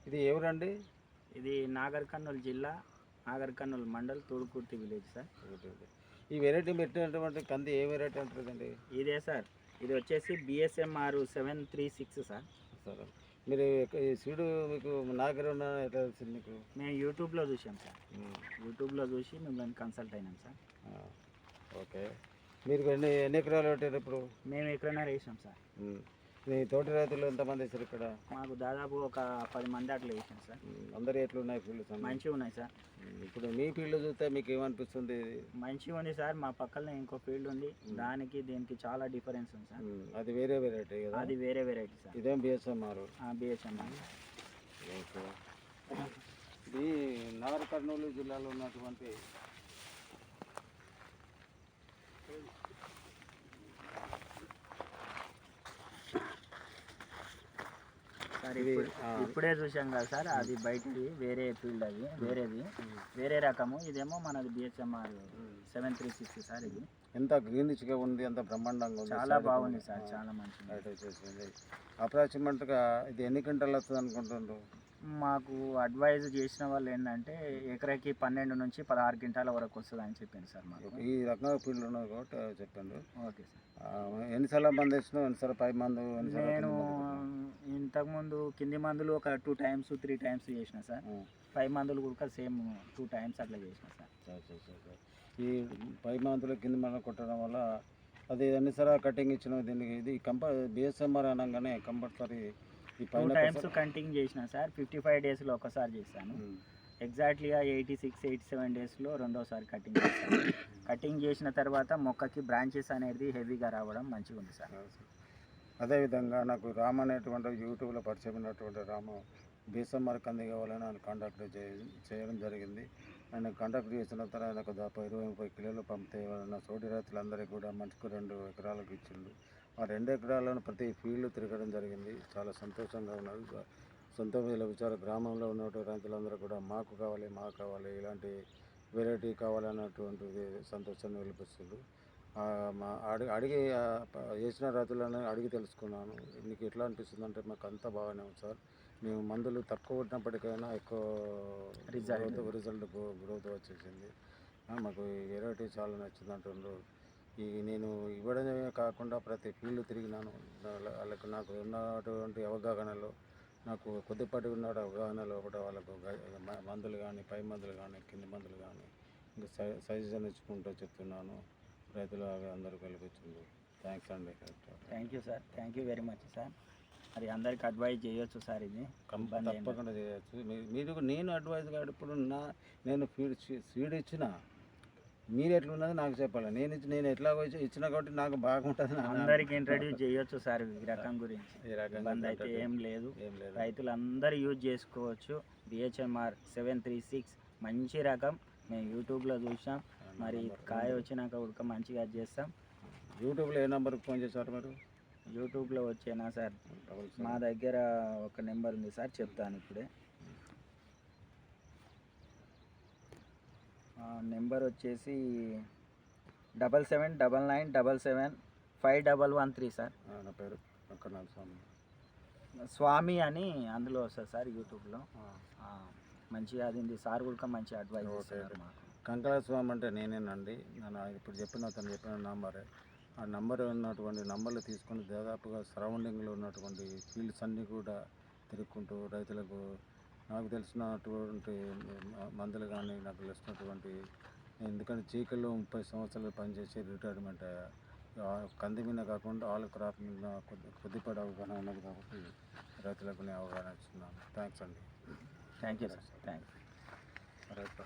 ఇది ఎవరండి? ఇది నాగర్ కర్నూలు జిల్లా, నాగర్ కర్నూలు మండల్, తూడుకుర్తి విలేజ్ సార్. ఈ వెరైటీ పెట్టినటువంటి కంది ఏ వెరైటీ అంటుందండి? ఇదే సార్, ఇది వచ్చేసి బిఎస్ఎంఆర్ 736 సార్. సరే, మీరు ఈ సీడు మీకు నా దగ్గర ఉన్న ఎట్లా తెలిసింది మీకు? మేము యూట్యూబ్లో చూసాం సార్. యూట్యూబ్లో చూసి మిమ్మల్ని కన్సల్ట్ అయినాం సార్. ఓకే, మీరు ఎన్ని ఎన్ని ఎకరాలు పెట్టారు ఇప్పుడు? మేము ఎక్కడైనా వేసాం సార్. మీ తోటి రైతులు ఎంతమంది వేసారు ఇక్కడ? మాకు దాదాపు ఒక 10 మంది అట్లా వేసాం సార్. అందరు ఎట్లున్నాయి ఫీల్డ్స్? మంచిగా ఉన్నాయి సార్. ఇప్పుడు మీ ఫీల్డ్ చూస్తే మీకు ఏమనిపిస్తుంది? మంచిగా ఉంది సార్. మా పక్కనే ఇంకో ఫీల్డ్ ఉంది, దానికి దీనికి చాలా డిఫరెన్స్ ఉంది సార్. అది వేరే వెరైటీ కదా? అది వేరే వెరైటీ సార్. ఇదేం బిఎస్ఎంఆర్? బిఎస్ఎంఆర్. ఓకే, ఇది నాగర్ కర్నూలు జిల్లాలో ఉన్నటువంటి సార్ ఇప్పుడే చూసాం కదా సార్, అది బయటిది వేరే ఫీల్డ్, అది వేరేది, వేరే రకము. ఇదేమో మనది బిహెచ్ఎంఆర్ 736 సార్. ఇది ఎంత గ్రీనిష్గా ఉంది, ఎంత బ్రహ్మాండంగా ఉంది, చాలా బాగుంది సార్, చాలా మంచిగా వచ్చేసింది. అప్రాక్సిమేట్గా ఇది ఎన్ని గంటలు వస్తుంది అనుకుంటుండ్రు? మాకు అడ్వైజ్ చేసిన వాళ్ళు ఏంటంటే ఎకరాకి 12 నుంచి 16 క్వింటాల వరకు వస్తుంది అని చెప్పింది సార్ మాకు. ఈ రకంగా ఫీల్డ్ ఉన్నది కాబట్టి చెప్పండి. Okay sir. ఎన్నిసార్లు మంది వేసినావు? ఎన్నిసార్లు పై మందు? నేను ఇంతకుముందు కింది మందులు ఒక 2 times 3 times చేసిన సార్. పై మందులు కూడా సేమ్ 2 times అట్లా చేసిన సార్. ఈ పై మందులు కింది మందులు కొట్టడం వల్ల అది ఎన్నిసార్లు కటింగ్ ఇచ్చిన దీనికి? ఇది బిఎస్ఎంఆర్ అనగానే కంపల్సరీ 2 times కటింగ్ చేసిన సార్. 55 daysలో ఒకసారి చేశాను. ఎగ్జాక్ట్లీగా 86-87 daysలో రెండోసారి కటింగ్ చేశాను. కటింగ్ చేసిన తర్వాత మొక్కకి బ్రాంచెస్ అనేది హెవీగా రావడం మంచిగా ఉంది సార్. అదేవిధంగా నాకు రామ్ అనేటువంటి యూట్యూబ్లో పరిచయమైనటువంటి రాము బిఎస్ఎంఆర్ కంది కావాలని ఆయన కాంటాక్ట్ చేయడం జరిగింది. ఆయన కాంటాక్ట్ చేసిన తర్వాత ఆయనకు దాదాపు 20-30 కిలోలు పంపితే నా తోటి రైతులందరికీ కూడా మంచిగా 2 ఎకరాలకు ఇచ్చిండు. ఆ 2 ఎకరాలను ప్రతి ఫీల్డ్ తిరగడం జరిగింది. చాలా సంతోషంగా ఉన్నది. సొంత విచార గ్రామంలో ఉన్నటువంటి రైతులందరూ కూడా మాకు కావాలి ఇలాంటి వెరైటీ కావాలన్నటువంటిది సంతోషాన్ని వెలిపిస్తుంది. అడిగి వేసిన రైతులను అడిగి తెలుసుకున్నాను. మీకు ఎట్లా అనిపిస్తుంది అంటే, మాకు అంతా బాగానే ఉంది సార్, మేము మందులు తక్కువ కొట్టినప్పటికైనా ఎక్కువ రిజల్ట్ గ్రోత్ వచ్చేసింది. మాకు ఈ వెరైటీ చాలా నచ్చింది అంటుండ్రు. నేను ఇవ్వడమే కాకుండా ప్రతి ఫీల్డ్ తిరిగినాను. వాళ్ళకు నాకు ఉన్నటువంటి అవగాహనలో, నాకు కొద్దిపాటి ఉన్న అవగాహనలో కూడా వాళ్ళకు మందులు కానీ, పై మందులు కానీ, కింది మందులు కానీ ఇంకా సజెషన్ ఇచ్చుకుంటూ చెప్తున్నాను. రైతులు అందరూ కలిపొచ్చింది. థ్యాంక్స్ అండి. Thank you sir, thank you very much sir. మరి అందరికి అడ్వైజ్ చేయొచ్చు సార్, ఇది తప్పకుండా చేయొచ్చు. మీరు నేను అడ్వైజ్ కాదు, ఇప్పుడు నేను సీడ్ ఇచ్చిన మీరు ఎట్లున్నది నాకు చెప్పాలి. నేను ఎట్లా ఇచ్చిన కాబట్టి నాకు బాగుంటుంది. అందరికి ఇంట్రడ్యూస్ చేయొచ్చు సార్ ఈ రకం గురించి. ఇబ్బంది అయితే ఏం లేదు. రైతులు అందరూ యూజ్ చేసుకోవచ్చు. బిహెచ్ఎంఆర్ 736 మంచి రకం. మేము యూట్యూబ్లో చూసాం. మరి కాయ వచ్చినాక ఉడక మంచిగా చేస్తాం. యూట్యూబ్లో ఏ నెంబర్కి ఫోన్ చేశారు మీరు? యూట్యూబ్లో వచ్చేనా సార్, మా దగ్గర ఒక నెంబర్ ఉంది సార్, చెప్తాను ఇప్పుడే. నెంబర్ వచ్చేసి 779977751113 సార్. నా పేరు స్వామి అని అందులో వస్తుంది సార్ యూట్యూబ్లో. మంచిగా అది సార్ కూడా మంచి అడ్వైజ్ ఇస్తారు మాకు. కంకల స్వామి అంటే నేనేనండి. నేను ఇప్పుడు అతను చెప్పిన నంబరే. ఆ నంబర్ ఉన్నటువంటి నంబర్లు తీసుకొని దాదాపుగా సరౌండింగ్లో ఉన్నటువంటి ఫీల్డ్స్ అన్నీ కూడా తిరుగుకుంటూ రైతులకు నాకు తెలిసినటువంటి మందులు కానీ, నాకు తెలిసినటువంటి, ఎందుకంటే చీకల్లో 30 సంవత్సరాలు పనిచేసి రిటైర్మెంట్ అయ్యా. కంది మీద కాకుండా ఆల్ క్రాప్ మీద కొద్దిపాటి అవగాహన ఉన్నది కాబట్టి రైతులకు నేను అవగాహన ఇస్తున్నాను. థ్యాంక్స్ అండి. Thank you sir. Thank you. Right.